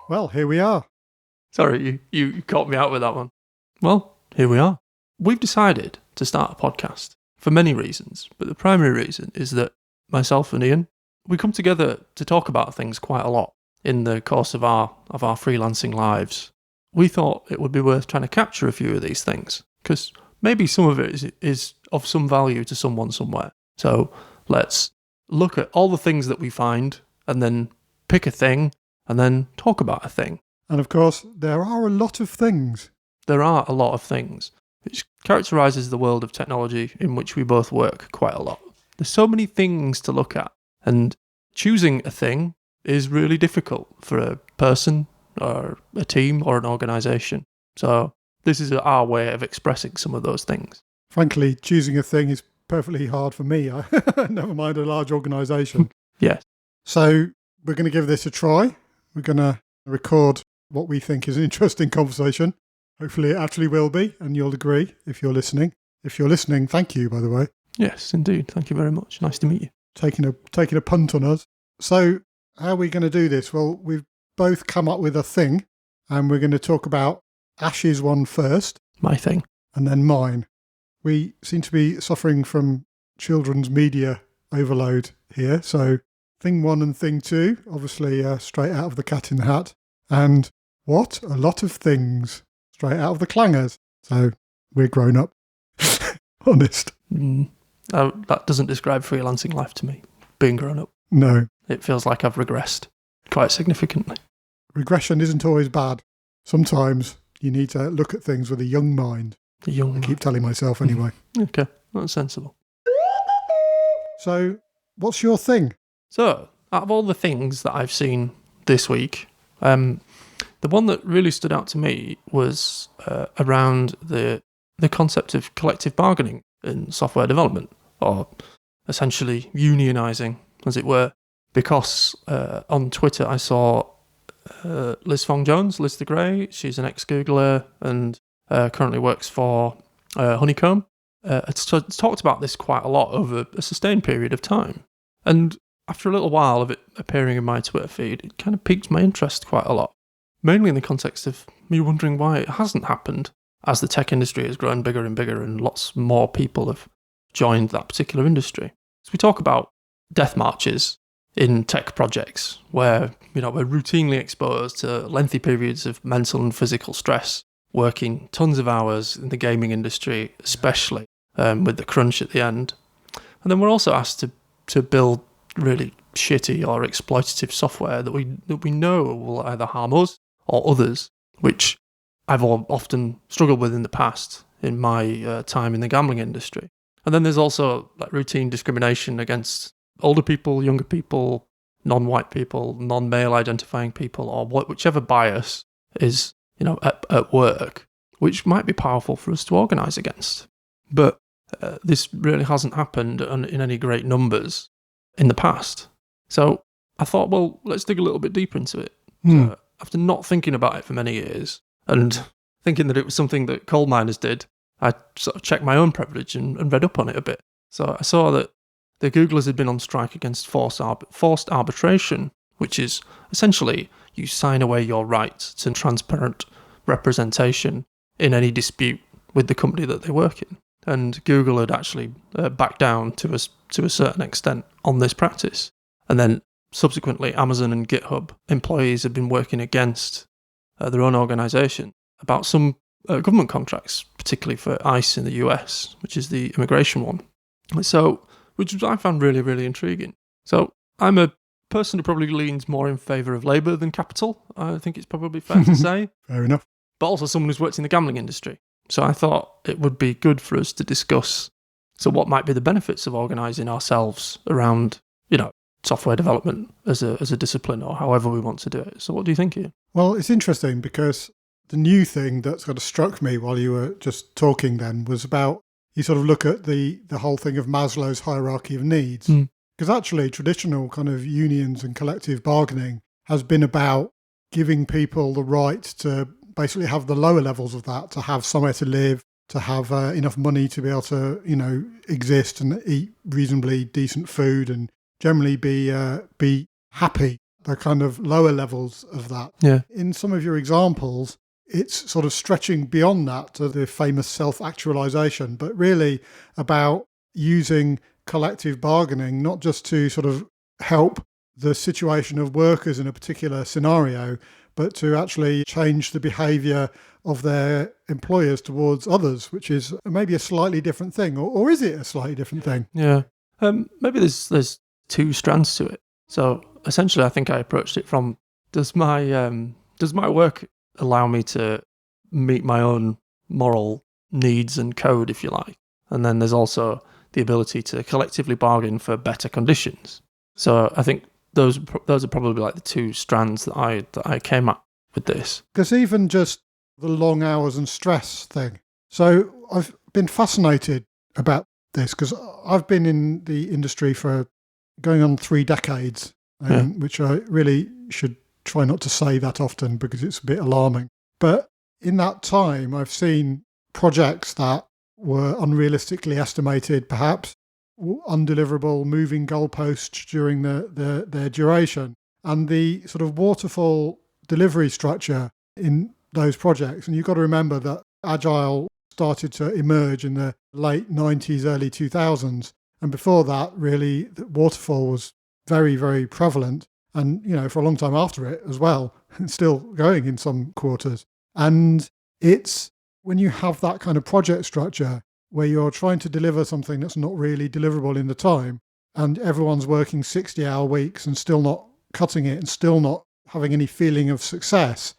Well, here we are. Sorry, you caught me out with that one. Well, here we are. We've decided to start a podcast for many reasons, but the primary reason is that myself and Ian, we come together to talk about things quite a lot in the course of our freelancing lives. We thought it would be worth trying to capture a few of these things, because maybe some of it is of some value to someone somewhere. So let's look at all the things that we find and then pick a thing and then talk about a thing. And of course, there are a lot of things. There are a lot of things, which characterises the world of technology in which we both work quite a lot. There's so many things to look at, and choosing a thing is really difficult for a person or a team or an organisation. So this is our way of expressing some of those things. Frankly, choosing a thing is perfectly hard for me. Never mind a large organisation. Yes. So we're going to give this a try. We're going to record what we think is an interesting conversation. Hopefully it actually will be, and you'll agree if you're listening. If you're listening, thank you, by the way. Yes, indeed. Thank you very much. Nice to meet you. Taking a punt on us. So how are we going to do this? Well, we've both come up with a thing, and we're going to talk about Ash's one first. My thing. And then mine. We seem to be suffering from children's media overload here. So thing one and thing two, obviously straight out of the Cat in the Hat. And what? A lot of things straight out of the Clangers. So we're grown up. Honest. That doesn't describe freelancing life to me, being grown up. No. It feels like I've regressed quite significantly. Regression isn't always bad. Sometimes you need to look at things with a young mind. I keep telling myself anyway. Okay, that's sensible. So, what's your thing? So, out of all the things that I've seen this week, the one that really stood out to me was around the concept of collective bargaining in software development, or essentially unionising, as it were, because on Twitter I saw Liz Fong-Jones, Liz the Grey. She's an ex-Googler and currently works for Honeycomb. It's talked about this quite a lot over a sustained period of time. And after a little while of it appearing in my Twitter feed, it kind of piqued my interest quite a lot. Mainly in the context of me wondering why it hasn't happened as the tech industry has grown bigger and bigger and lots more people have joined that particular industry. So we talk about death marches in tech projects where, we're routinely exposed to lengthy periods of mental and physical stress, working tons of hours in the gaming industry, especially with the crunch at the end. And then we're also asked to build really shitty or exploitative software that we know will either harm us or others, which I've often struggled with in the past in my time in the gambling industry. And then there's also routine discrimination against older people, younger people, non-white people, non-male identifying people, or whichever bias is at work, which might be powerful for us to organise against. But this really hasn't happened in any great numbers in the past. So I thought, well, let's dig a little bit deeper into it. After not thinking about it for many years and thinking that it was something that coal miners did, I sort of checked my own privilege and read up on it a bit. So I saw that the Googlers had been on strike against forced arbitration, which is essentially you sign away your right to transparent representation in any dispute with the company that they work in. And Google had actually backed down to a certain extent on this practice. And then subsequently, Amazon and GitHub employees had been working against their own organisation about some government contracts, particularly for ICE in the US, which is the immigration one. So, which I found really, really intriguing. So I'm a person who probably leans more in favour of labour than capital. I think it's probably fair to say. Fair enough. But also someone who's worked in the gambling industry. So I thought it would be good for us to discuss what might be the benefits of organising ourselves around, software development as a discipline, or however we want to do it. So what do you think, Ian? Well, it's interesting because the new thing that sort of struck me while you were just talking then was about, you sort of look at the whole thing of Maslow's hierarchy of needs. Because actually traditional kind of unions and collective bargaining has been about giving people the right to basically have the lower levels of that, to have somewhere to live, to have enough money to be able to, exist and eat reasonably decent food and generally be happy. the kind of lower levels of that. Yeah. In some of your examples, it's sort of stretching beyond that to the famous self-actualization, but really about using collective bargaining, not just to sort of help the situation of workers in a particular scenario, but to actually change the behaviour of their employers towards others, which is maybe a slightly different thing. Or is it a slightly different thing? Yeah. Maybe there's two strands to it. So essentially, I think I approached it from, does my work allow me to meet my own moral needs and code, if you like? And then there's also the ability to collectively bargain for better conditions. So I think those are probably like the two strands that I came at with this. Because even just the long hours and stress thing. So I've been fascinated about this because I've been in the industry for going on 3 decades, which I really should try not to say that often because it's a bit alarming. But in that time, I've seen projects that were unrealistically estimated, perhaps undeliverable, moving goalposts during their duration, and the sort of waterfall delivery structure in those projects. And you've got to remember that Agile started to emerge in the late 90s, early 2000s. And before that, really, the waterfall was very, very prevalent. And, for a long time after it as well, it's still going in some quarters. And it's when you have that kind of project structure where you're trying to deliver something that's not really deliverable in the time, and everyone's working 60-hour weeks and still not cutting it and still not having any feeling of success.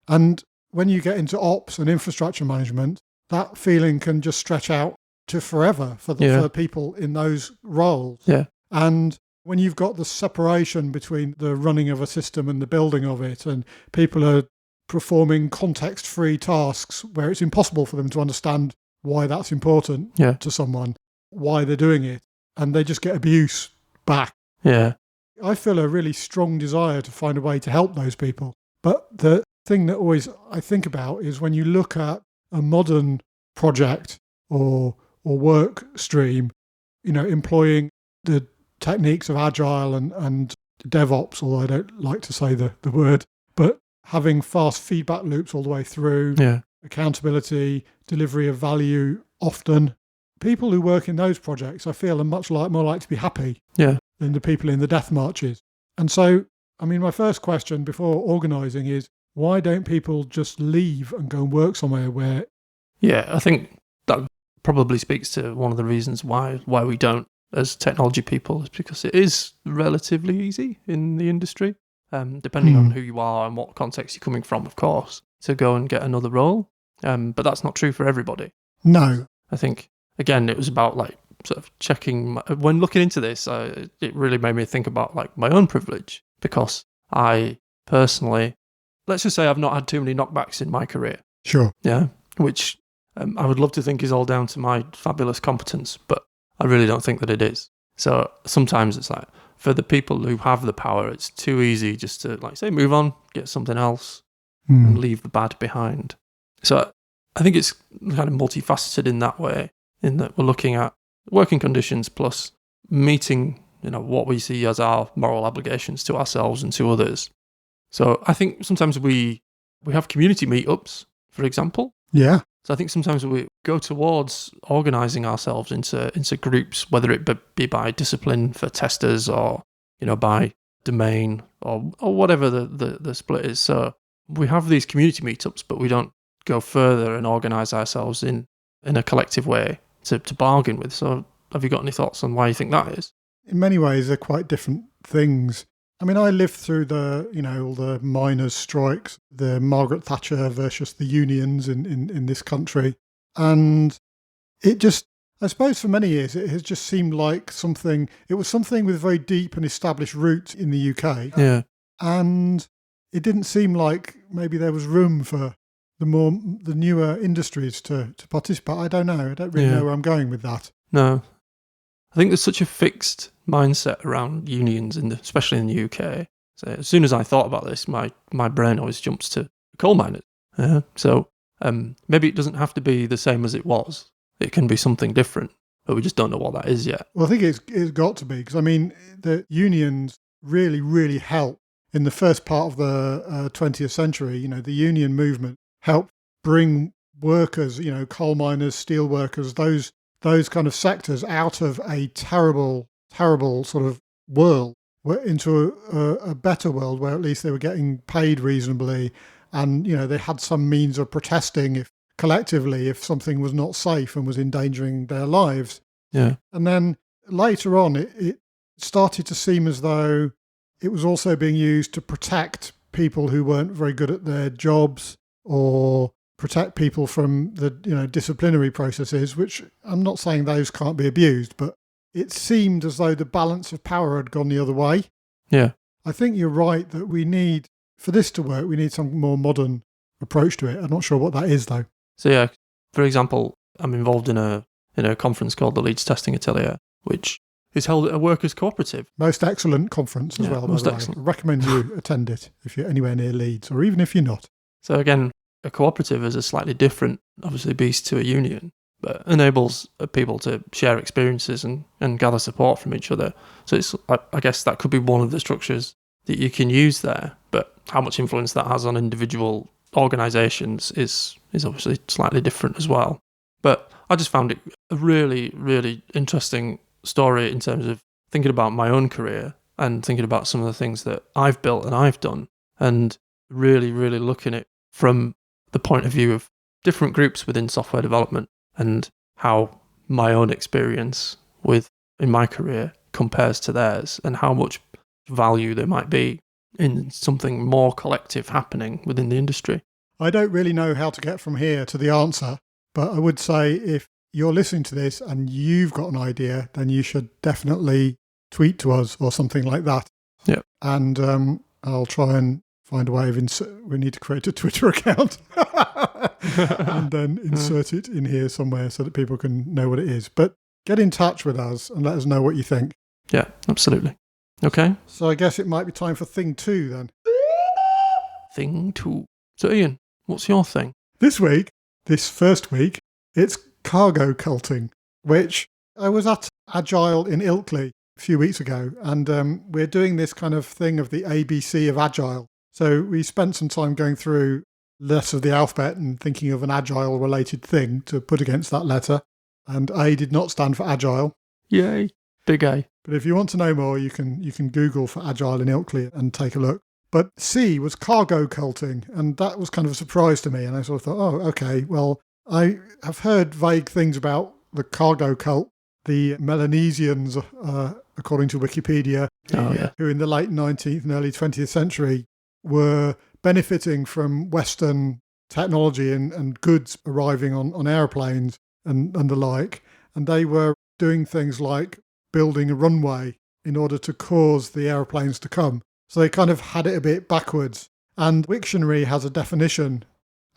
And when you get into ops and infrastructure management, that feeling can just stretch out to forever for people in those roles. Yeah. And when you've got the separation between the running of a system and the building of it, and people are performing context-free tasks where it's impossible for them to understand why that's important to someone, why they're doing it, and they just get abuse back. Yeah. I feel a really strong desire to find a way to help those people. But the thing that always I think about is when you look at a modern project or work stream, employing the techniques of Agile and DevOps, although I don't like to say the word, but having fast feedback loops all the way through, accountability, delivery of value often. People who work in those projects, I feel, are much more likely to be happy than the people in the death marches. And so, my first question before organising is, why don't people just leave and go and work somewhere where... Yeah, I think that probably speaks to one of the reasons why we don't as technology people, is because it is relatively easy in the industry, depending on who you are and what context you're coming from, of course, to go and get another role. But that's not true for everybody. No. I think, again, it was about sort of checking, when looking into this, it really made me think about my own privilege, because I personally, let's just say I've not had too many knockbacks in my career. Sure. Yeah. Which I would love to think is all down to my fabulous competence, but I really don't think that it is. So sometimes it's for the people who have the power, it's too easy just to say, move on, get something else, and leave the bad behind. So I think it's kind of multifaceted in that way, in that we're looking at working conditions plus meeting, what we see as our moral obligations to ourselves and to others. So I think sometimes we have community meetups, for example. Yeah. So I think sometimes we go towards organising ourselves into groups, whether it be by discipline for testers or, by domain or whatever the split is. So we have these community meetups, but we don't go further and organise ourselves in a collective way to bargain with. So have you got any thoughts on why you think that is? In many ways, they're quite different things. I lived through all the miners' strikes, the Margaret Thatcher versus the unions in this country. And it just, I suppose for many years, it has just seemed like it was something with very deep and established roots in the UK. Yeah. And it didn't seem like maybe there was room for the newer industries to participate. I don't know. I don't really know where I'm going with that. No. I think there's such a fixed mindset around unions, especially in the UK. So as soon as I thought about this, my brain always jumps to coal miners. So maybe it doesn't have to be the same as it was. It can be something different, but we just don't know what that is yet. Well, I think it's got to be, because the unions really, really help in the first part of the 20th century, the union movement helped bring workers, coal miners, steel workers, those kind of sectors out of a terrible sort of world into a better world where at least they were getting paid reasonably, and they had some means of protesting collectively if something was not safe and was endangering their lives. Yeah. And then later on, it started to seem as though it was also being used to protect people who weren't very good at their jobs, or protect people from the disciplinary processes, which I'm not saying those can't be abused, but it seemed as though the balance of power had gone the other way. Yeah. I think you're right that for this to work, we need some more modern approach to it. I'm not sure what that is, though. So yeah, for example, I'm involved in a conference called the Leeds Testing Atelier, which is held at a workers' cooperative. Most excellent conference as well. Most excellent. I recommend you attend it if you're anywhere near Leeds, or even if you're not. So again, a cooperative is a slightly different, obviously, beast to a union, but enables people to share experiences and gather support from each other. So it's, I guess that could be one of the structures that you can use there, but how much influence that has on individual organisations is obviously slightly different as well. But I just found it a really, really interesting story in terms of thinking about my own career and thinking about some of the things that I've built and I've done, and really, really looking at it from the point of view of different groups within software development and how my own experience in my career compares to theirs, and how much value there might be in something more collective happening within the industry. I don't really know how to get from here to the answer, but I would say if you're listening to this and you've got an idea, then you should definitely tweet to us or something like that. Yeah. And I'll try and find a way of we need to create a Twitter account and then insert it in here somewhere so that people can know what it is. But get in touch with us and let us know what you think. Yeah, absolutely. Okay. So I guess it might be time for thing 2 then. Thing 2. So Ian, what's your thing? This first week, it's cargo culting, which I was at Agile in Ilkley a few weeks ago, and we're doing this kind of thing of the ABC of Agile. So we spent some time going through letters of the alphabet and thinking of an Agile-related thing to put against that letter. And A did not stand for Agile. Yay, big A. But if you want to know more, you can Google for Agile in Ilkley and take a look. But C was cargo culting, and that was kind of a surprise to me. And I sort of thought, oh, okay, well, I have heard vague things about the cargo cult. The Melanesians, according to Wikipedia, who in the late 19th and early 20th century were benefiting from Western technology and goods arriving on airplanes and the like. And they were doing things like building a runway in order to cause the airplanes to come. So they kind of had it a bit backwards. And Wiktionary has a definition,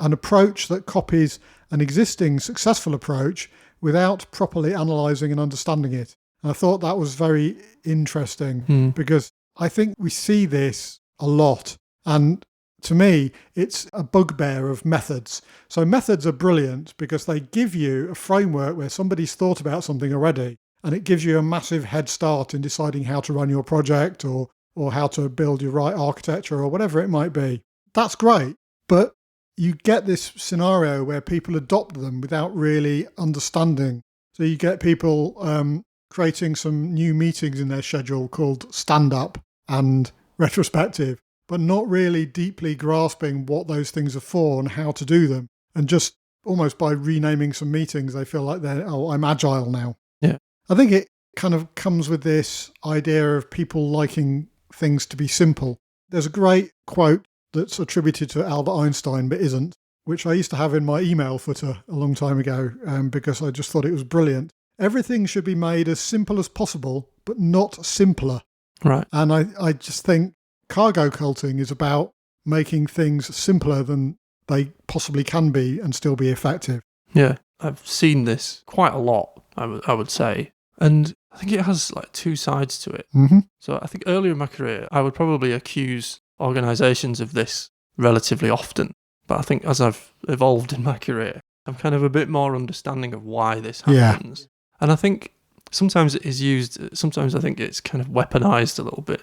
an approach that copies an existing successful approach without properly analysing and understanding it. And I thought that was very interesting because I think we see this a lot. And to me, it's a bugbear of methods. So methods are brilliant because they give you a framework where somebody's thought about something already, and it gives you a massive head start in deciding how to run your project or how to build your right architecture or whatever it might be. That's great, but you get this scenario where people adopt them without really understanding. So you get people creating some new meetings in their schedule called stand-up and retrospective, but not really deeply grasping what those things are for and how to do them. And just almost by renaming some meetings, they feel like I'm agile now. Yeah. I think it kind of comes with this idea of people liking things to be simple. There's a great quote that's attributed to Albert Einstein, but isn't, which I used to have in my email footer a long time ago because I just thought it was brilliant. Everything should be made as simple as possible, but not simpler. Right. And I just think cargo culting is about making things simpler than they possibly can be and still be effective. Yeah, I've seen this quite a lot, I would say. And I think it has like two sides to it. Mm-hmm. So I think earlier in my career, I would probably accuse organisations of this relatively often. But I think as I've evolved in my career, I'm kind of a bit more understanding of why this happens. Yeah. And I think sometimes it is used, sometimes I think it's kind of weaponized a little bit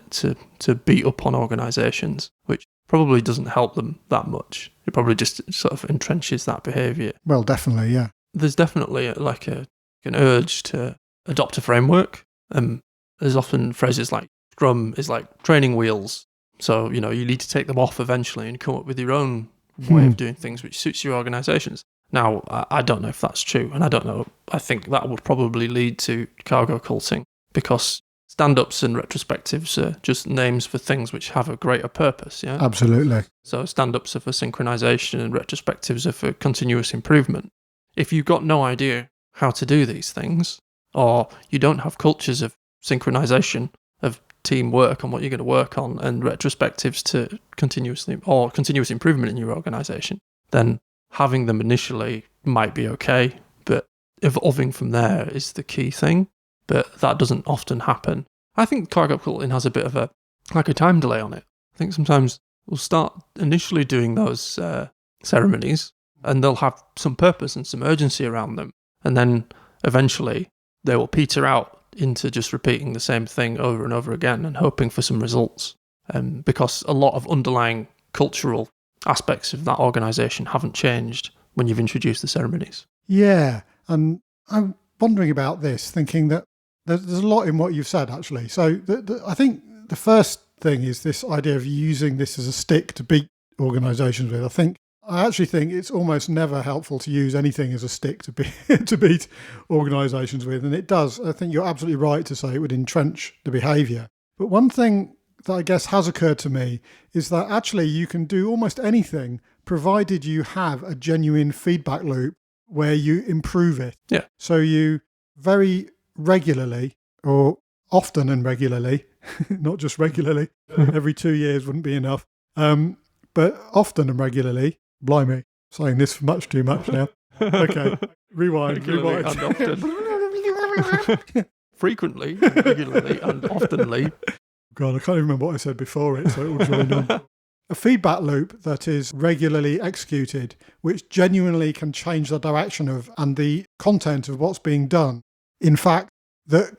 to beat up on organisations, which probably doesn't help them that much. It probably just sort of entrenches that behaviour. Well, definitely, yeah. There's definitely an urge to adopt a framework. There's often phrases like Scrum is like training wheels. So, you need to take them off eventually and come up with your own way of doing things which suits your organisations. Now, I don't know if that's true, and I don't know. I think that would probably lead to cargo culting, because stand-ups and retrospectives are just names for things which have a greater purpose, yeah? Absolutely. So stand-ups are for synchronisation and retrospectives are for continuous improvement. If you've got no idea how to do these things, or you don't have cultures of synchronisation, of teamwork on what you're going to work on, and retrospectives to continuous improvement in your organisation, then having them initially might be okay, but evolving from there is the key thing. But that doesn't often happen. I think cargo culting has a bit of a time delay on it. I think sometimes we'll start initially doing those ceremonies, and they'll have some purpose and some urgency around them, and then eventually they will peter out into just repeating the same thing over and over again and hoping for some results, because a lot of underlying cultural aspects of that organisation haven't changed when you've introduced the ceremonies. Yeah, and I'm wondering about this, thinking that there's a lot in what you've said, actually. So I think the first thing is this idea of using this as a stick to beat organisations with. I actually think it's almost never helpful to use anything as a stick to beat organisations with, and it does. I think you're absolutely right to say it would entrench the behaviour. But one thing that I guess has occurred to me is that actually you can do almost anything provided you have a genuine feedback loop where you improve it. Yeah. So you very regularly, or often and regularly, not just regularly, every 2 years wouldn't be enough, but often and regularly, blimey, saying this much too much now. Okay, rewind. And often. Frequently, regularly, and oftenly. God, I can't even remember what I said before it, so it will join on. A feedback loop that is regularly executed, which genuinely can change the direction of and the content of what's being done. In fact, that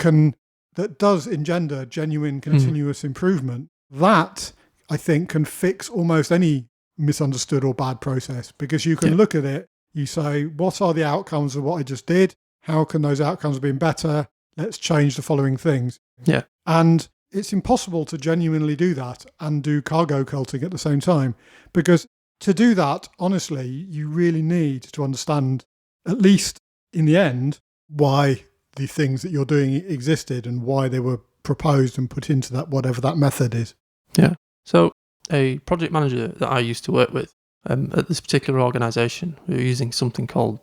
does engender genuine continuous improvement. That, I think, can fix almost any misunderstood or bad process, because you can look at it, you say, what are the outcomes of what I just did? How can those outcomes have been better? Let's change the following things. Yeah. And it's impossible to genuinely do that and do cargo culting at the same time, because to do that, honestly, you really need to understand, at least in the end, why the things that you're doing existed and why they were proposed and put into that, whatever that method is. Yeah. So a project manager that I used to work with at this particular organisation, we were using something called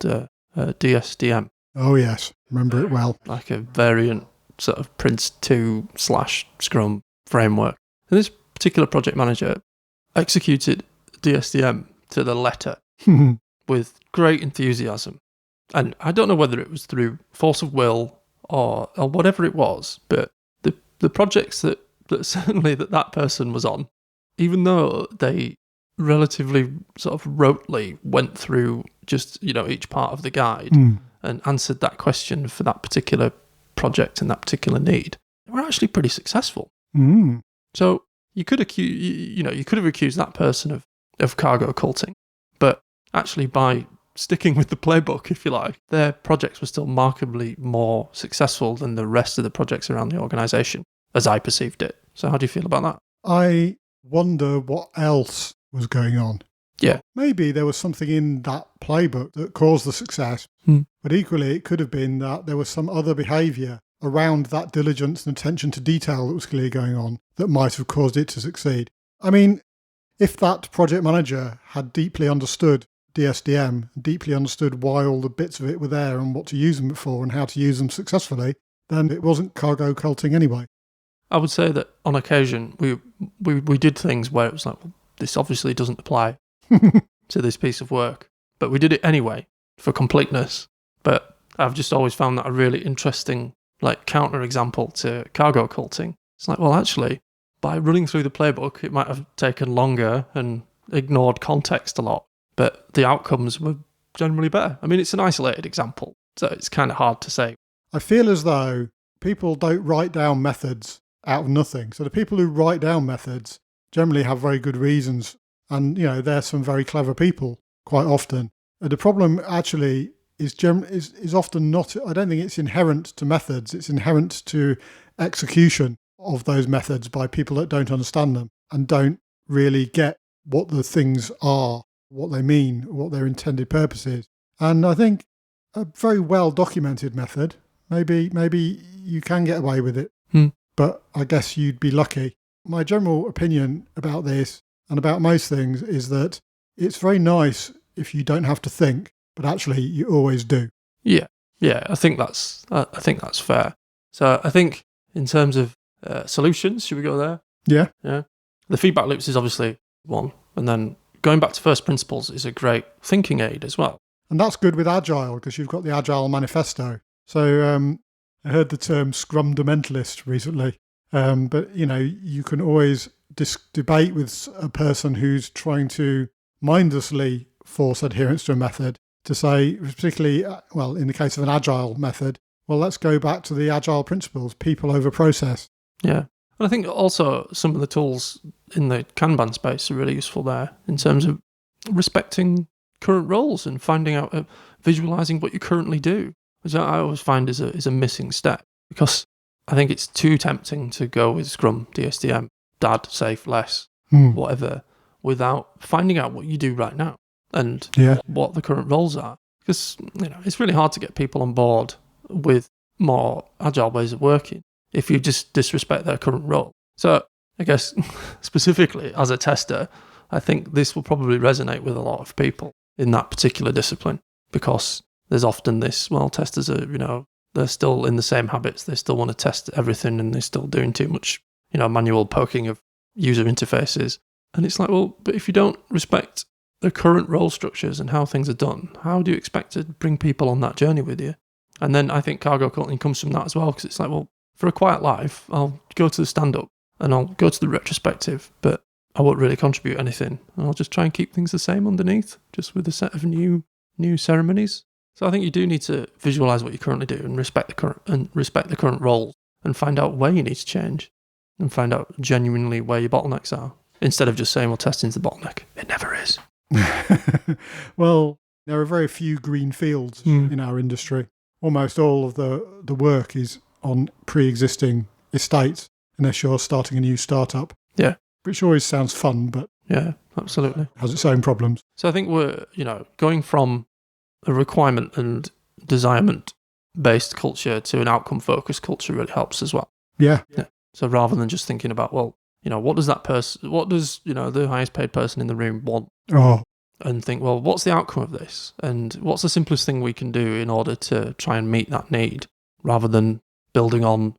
DSDM. Oh, yes. Remember it well. Like a variant sort of Prince2/Scrum framework. And this particular project manager executed DSDM to the letter with great enthusiasm. And I don't know whether it was through force of will or whatever it was, but the projects that certainly that person was on, even though they relatively sort of rotely went through just, each part of the guide and answered that question for that particular project and that particular need, they were actually pretty successful. So you could have accused that person of cargo culting, but actually by sticking with the playbook, if you like, their projects were still markedly more successful than the rest of the projects around the organisation, as I perceived it. So how do you feel about that? I wonder what else was going on. Yeah. Maybe there was something in that playbook that caused the success, but equally it could have been that there was some other behaviour around that diligence and attention to detail that was clearly going on that might have caused it to succeed. I mean, if that project manager had deeply understood DSDM, deeply understood why all the bits of it were there and what to use them for and how to use them successfully, then it wasn't cargo culting anyway. I would say that on occasion we did things where it was like, well, this obviously doesn't apply to this piece of work, but we did it anyway for completeness. But I've just always found that a really interesting counter example to cargo culting. It's like, well, actually, by running through the playbook, it might have taken longer and ignored context a lot, but the outcomes were generally better. I mean, it's an isolated example, so it's kind of hard to say. I feel as though people don't write down methods out of nothing. So the people who write down methods generally have very good reasons. And, they're some very clever people quite often. The problem actually is often not, I don't think it's inherent to methods. It's inherent to execution of those methods by people that don't understand them and don't really get what the things are, what they mean, what their intended purpose is. And I think a very well documented method, maybe you can get away with it, but I guess you'd be lucky. My general opinion about this and about most things is that it's very nice if you don't have to think, but actually you always do. Yeah, I think that's fair. So I think in terms of solutions, should we go there? Yeah. The feedback loops is obviously one, and then going back to first principles is a great thinking aid as well. And that's good with Agile because you've got the Agile Manifesto. So I heard the term Scrumdamentalist recently, but you can always debate with a person who's trying to mindlessly force adherence to a method to say, particularly, in the case of an Agile method, let's go back to the Agile principles, people over process. Yeah. And I think also some of the tools in the Kanban space are really useful there in terms of respecting current roles and finding out, visualizing what you currently do, which I always find is a missing step, because I think it's too tempting to go with Scrum, DSDM, DAD, safe, less, whatever, without finding out what you do right now and what the current roles are. Because, it's really hard to get people on board with more agile ways of working if you just disrespect their current role. So I guess specifically as a tester, I think this will probably resonate with a lot of people in that particular discipline, because there's often this, testers are, they're still in the same habits. They still want to test everything and they're still doing too much, manual poking of user interfaces. And it's like, but if you don't respect the current role structures and how things are done, how do you expect to bring people on that journey with you? And then I think cargo culting comes from that as well, because it's like, for a quiet life, I'll go to the stand-up and I'll go to the retrospective, but I won't really contribute anything. And I'll just try and keep things the same underneath, just with a set of new ceremonies. So I think you do need to visualize what you currently do and respect the current role and find out where you need to change and find out genuinely where your bottlenecks are, instead of just saying, testing's the bottleneck. It never is. Well, there are very few green fields in our industry. Almost all of the work is on pre-existing estates, unless you're starting a new startup. Yeah. Which always sounds fun, but yeah, absolutely has its own problems. So I think we're, going from a requirement and desirement-based culture to an outcome-focused culture really helps as well. Yeah. So rather than just thinking about, what does the highest paid person in the room want? Oh. And think, what's the outcome of this? And what's the simplest thing we can do in order to try and meet that need, rather than building on,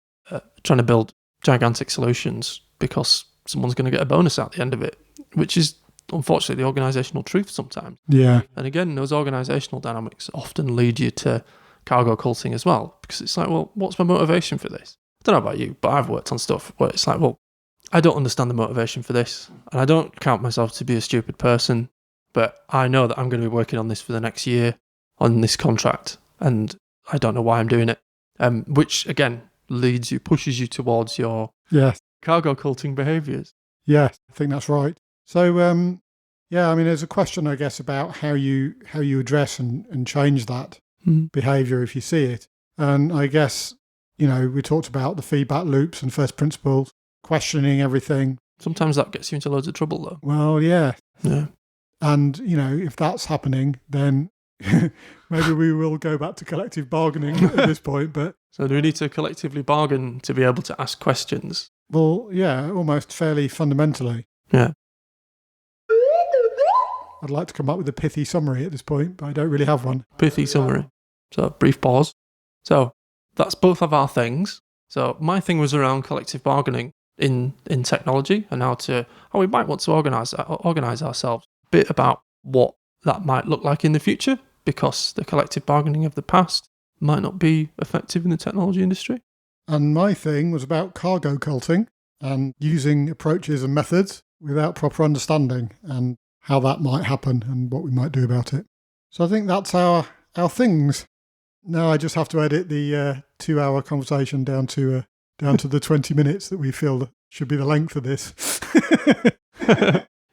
trying to build gigantic solutions because someone's going to get a bonus at the end of it, which is unfortunately the organisational truth sometimes. Yeah. And again, those organisational dynamics often lead you to cargo culting as well, because it's like, what's my motivation for this? I don't know about you, but I've worked on stuff where it's like, I don't understand the motivation for this, and I don't count myself to be a stupid person, but I know that I'm going to be working on this for the next year on this contract, and I don't know why I'm doing it. Which again pushes you towards your cargo culting behaviours. Yeah, I think that's right. So, there's a question, I guess, about how you address and change that behaviour if you see it. And I guess, we talked about the feedback loops and first principles, questioning everything. Sometimes that gets you into loads of trouble, though. Well, yeah. Yeah. And, if that's happening, then maybe we will go back to collective bargaining at this point. But so do we need to collectively bargain to be able to ask questions? Well, yeah, almost fairly fundamentally. Yeah. I'd like to come up with a pithy summary at this point, but I don't really have one. Pithy summary. So, brief pause. So, that's both of our things. So, my thing was around collective bargaining in technology and how we might want to organise ourselves. A bit about what that might look like in the future, because the collective bargaining of the past might not be effective in the technology industry. And my thing was about cargo culting and using approaches and methods without proper understanding and how that might happen and what we might do about it. So I think that's our things. Now I just have to edit the 2-hour conversation down to the 20 minutes that we feel that should be the length of this.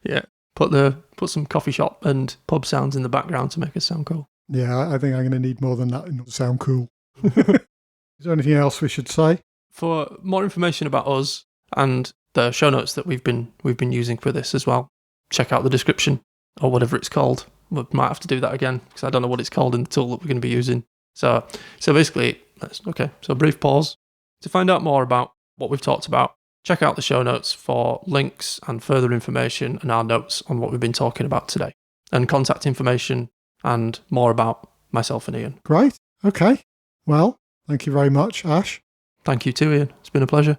Yeah, put some coffee shop and pub sounds in the background to make us sound cool. Yeah, I think I'm going to need more than that in order to sound cool. Is there anything else we should say? For more information about us and the show notes that we've been using for this as well, check out the description or whatever it's called. We might have to do that again because I don't know what it's called in the tool that we're going to be using. So basically, so a brief pause. To find out more about what we've talked about, check out the show notes for links and further information and our notes on what we've been talking about today, and contact information and more about myself and Ian. Great. Okay. Well, thank you very much, Ash. Thank you too, Ian. It's been a pleasure.